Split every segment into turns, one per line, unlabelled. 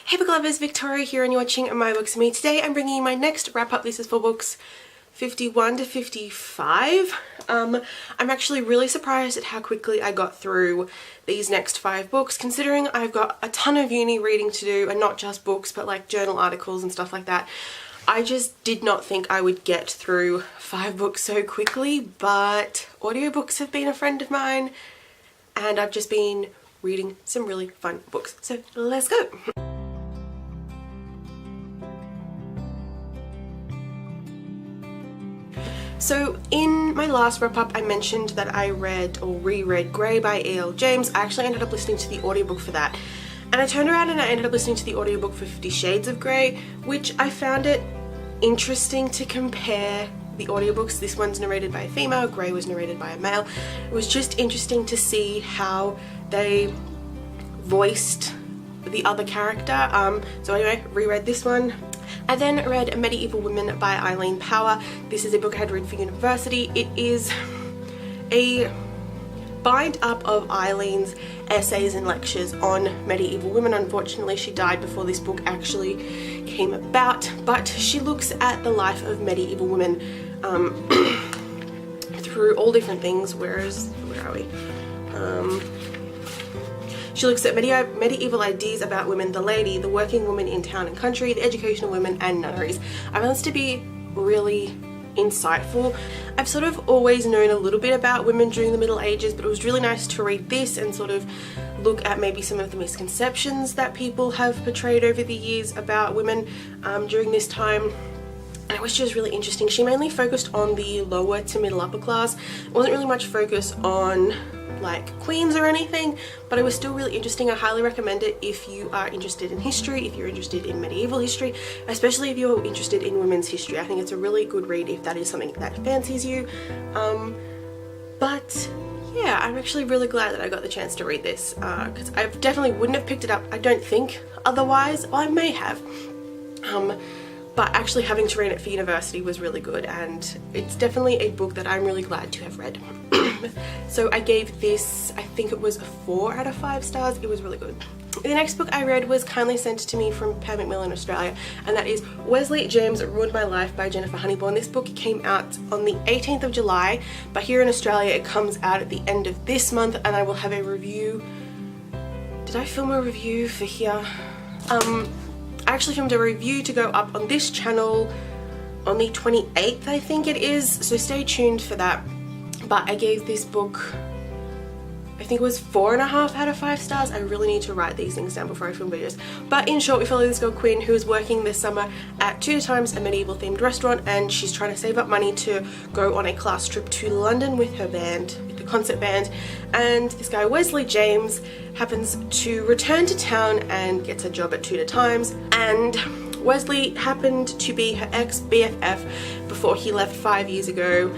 Hey book lovers, Victoria here and you're watching My Books Me. Today I'm bringing you my next wrap up. This is for books 51 to 55. I'm actually really surprised at how quickly I got through these next 5 books, considering I've got a ton of uni reading to do, and not just books but like journal articles and stuff like that. I just did not think I would get through 5 books so quickly, but audiobooks have been a friend of mine and I've just been reading some really fun books. So let's go. So in my last wrap up I mentioned that I read or reread Grey by E.L. James. I actually ended up listening to the audiobook for that. And I turned around and I ended up listening to the audiobook for 50 Shades of Grey, which I found it interesting to compare the audiobooks. This one's narrated by a female, Grey was narrated by a male. It was just interesting to see how they voiced the other character. So anyway, reread this one. I then read Medieval Women by Eileen Power. This is a book I had read for university. It is a bind up of Eileen's essays and lectures on medieval women. Unfortunately, she died before this book actually came about, but she looks at the life of medieval women through all different things. Where are we? She looks at medieval ideas about women, the lady, the working woman in town and country, the educational women, and nunneries. I found this to be really insightful. I've sort of always known a little bit about women during the Middle Ages, but it was really nice to read this and sort of look at maybe some of the misconceptions that people have portrayed over the years about women during this time. And it was just really interesting. She mainly focused on the lower to middle upper class. It wasn't really much focus on like queens or anything, but it was still really interesting. I highly recommend it if you are interested in history, if you're interested in medieval history, especially if you're interested in women's history. I think it's a really good read if that is something that fancies you. But yeah, I'm actually really glad that I got the chance to read this because I definitely wouldn't have picked it up, I don't think, otherwise. Well, I may have. But actually having to read it for university was really good, and it's definitely a book that I'm really glad to have read. So I gave this, I think it was a 4 out of 5 stars. It was really good. The next book I read was kindly sent to me from Per Macmillan Australia, and that is Wesley, James Ruined My Life by Jennifer Honeyborn. This book came out on the 18th of July, but here in Australia it comes out at the end of this month, and I will have a review. Did I film a review for here? I actually filmed a review to go up on this channel on the 28th, I think it is, so stay tuned for that. But I gave this book, I think it was 4.5 out of 5 stars. I really need to write these things down before I film videos. But in short, we follow this girl Quinn who is working this summer at Tudor Times, a medieval themed restaurant, and she's trying to save up money to go on a class trip to London with her band, with the concert band. And this guy Wesley James happens to return to town and gets a job at Tudor Times, and Wesley happened to be her ex-BFF before he left 5 years ago,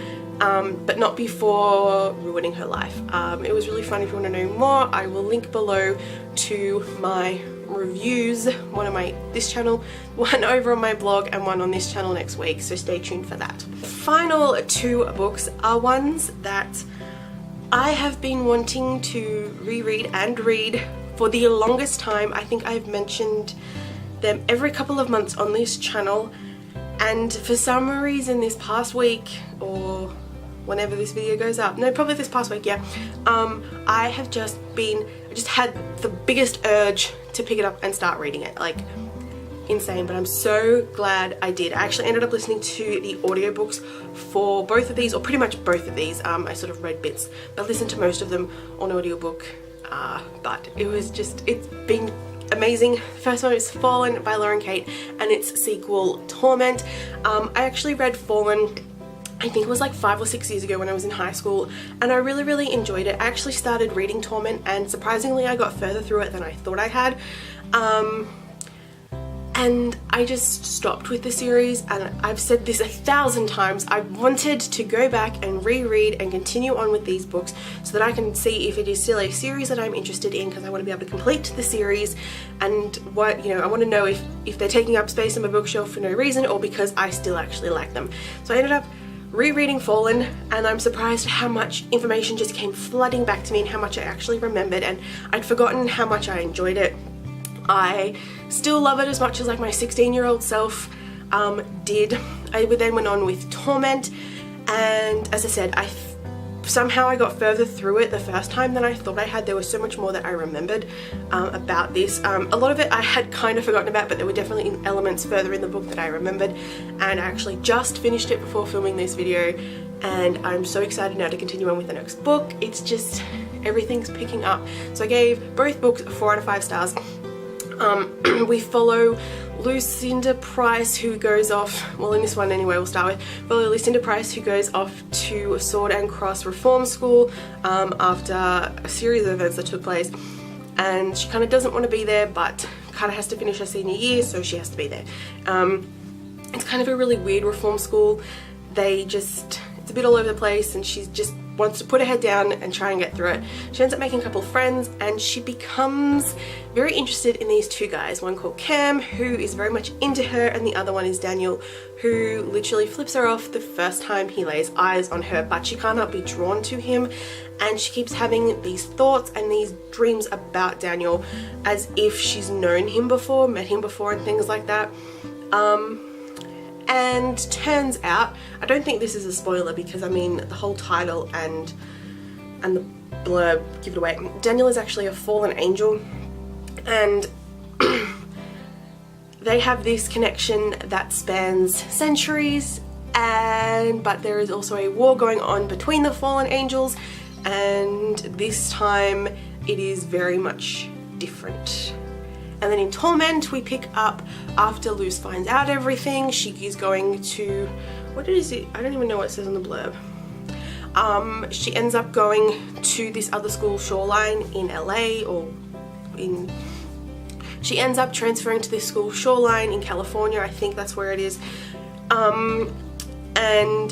but not before ruining her life. It was really fun. If you want to know more, I will link below to my reviews, one on this channel, one over on my blog, and one on this channel next week, so stay tuned for that. The final 2 books are ones that I have been wanting to reread and read for the longest time. I think I've mentioned them every couple of months on this channel, and for some reason this past week, or whenever this video goes up, no, probably this past week, yeah, I have just had the biggest urge to pick it up and start reading it, like insane. But I'm so glad I did. I actually ended up listening to the audiobooks for both of these, or pretty much both of these. I sort of read bits, but listened to most of them on audiobook. But it was just, it's been amazing. The first one is Fallen by Lauren Kate, and its sequel Torment. I actually read Fallen, I think it was like 5 or 6 years ago when I was in high school, and I really enjoyed it. I actually started reading Torment, and surprisingly I got further through it than I thought I had. And I just stopped with the series, and I've said this 1,000 times. I wanted to go back and reread and continue on with these books so that I can see if it is still a series that I'm interested in, because I want to be able to complete the series, and what, you know, I want to know if they're taking up space on my bookshelf for no reason or because I still actually like them. So I ended up rereading Fallen, and I'm surprised how much information just came flooding back to me and how much I actually remembered, and I'd forgotten how much I enjoyed it. I still love it as much as like my 16-year-old self did. I then went on with Torment, and as I said, somehow I got further through it the first time than I thought I had. There was so much more that I remembered about this. A lot of it I had kind of forgotten about, but there were definitely elements further in the book that I remembered, and I actually just finished it before filming this video, and I'm so excited now to continue on with the next book. It's just, everything's picking up. So I gave both books 4 out of 5 stars. We follow Lucinda Price, who goes off, well in this one anyway we'll start with, follow Lucinda Price, who goes off to Sword and Cross Reform School after a series of events that took place, and she kind of doesn't want to be there but kind of has to finish her senior year, so she has to be there. It's kind of a really weird reform school. It's a bit all over the place, and she just wants to put her head down and try and get through it. She ends up making a couple of friends, and she becomes very interested in these two guys, one called Cam, who is very much into her, and the other one is Daniel, who literally flips her off the first time he lays eyes on her, but she cannot be drawn to him, and she keeps having these thoughts and these dreams about Daniel as if she's known him before, met him before, and things like that. And turns out, I don't think this is a spoiler because I mean the whole title and the blurb give it away. Daniel is actually a fallen angel, and they have this connection that spans centuries, but there is also a war going on between the fallen angels, and this time it is very much different. And then in Torment we pick up after Luce finds out everything. She is going to, what is it? I don't even know what it says on the blurb. She ends up going to this other school, Shoreline, in LA, she ends up transferring to this school, Shoreline, in California. I think that's where it is. And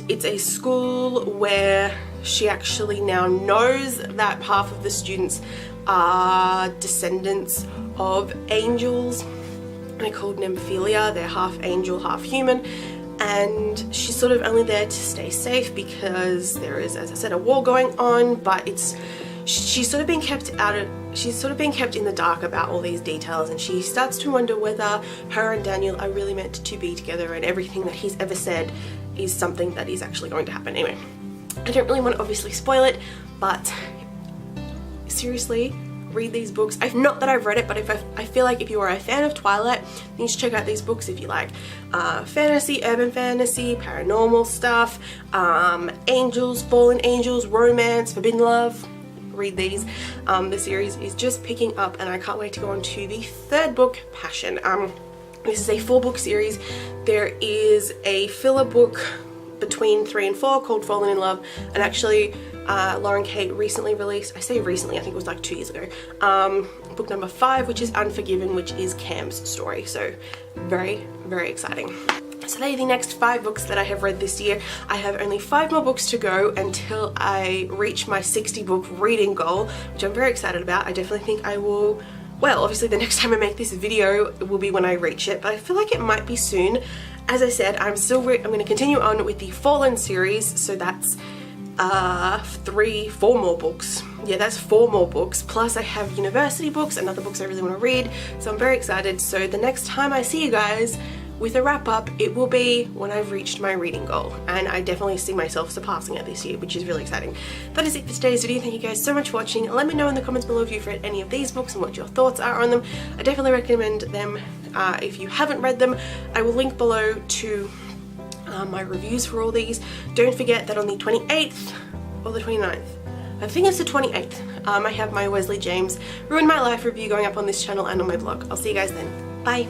it's a school where she actually now knows that half of the students are descendants of angels. They're called Nymphelia. They're half angel, half human, and she's sort of only there to stay safe because there is, as I said, a war going on, but she's sort of being kept in the dark about all these details, and she starts to wonder whether her and Daniel are really meant to be together, and everything that he's ever said is something that is actually going to happen. Anyway, I don't really want to obviously spoil it, but seriously, read these books. Not that I've read it, but I feel like if you are a fan of Twilight, you should check out these books. If you like fantasy, urban fantasy, paranormal stuff, angels, fallen angels, romance, forbidden love, read these. The series is just picking up, and I can't wait to go on to the third book, Passion. This is a 4-book series. There is a filler book between 3 and 4 called Fallen in Love, and actually Lauren Kate recently released, I say recently, I think it was like 2 years ago, book number 5, which is Unforgiven, which is Cam's story. So very, very exciting. So they are the next 5 books that I have read this year. I have only 5 more books to go until I reach my 60 book reading goal, which I'm very excited about. I definitely think I will, well, obviously the next time I make this video will be when I reach it, but I feel like it might be soon. As I said, I'm going to continue on with the Fallen series, so that's 4 more books. Yeah, that's 4 more books, plus I have university books and other books I really want to read, so I'm very excited. So the next time I see you guys with a wrap up, it will be when I've reached my reading goal, and I definitely see myself surpassing it this year, which is really exciting. That is it for today's video. Thank you guys so much for watching. Let me know in the comments below if you've read any of these books and what your thoughts are on them. I definitely recommend them if you haven't read them. I will link below to my reviews for all these. Don't forget that on the 28th or the 29th, I think it's the 28th, I have my Wesley James Ruin My Life review going up on this channel and on my blog. I'll see you guys then. Bye!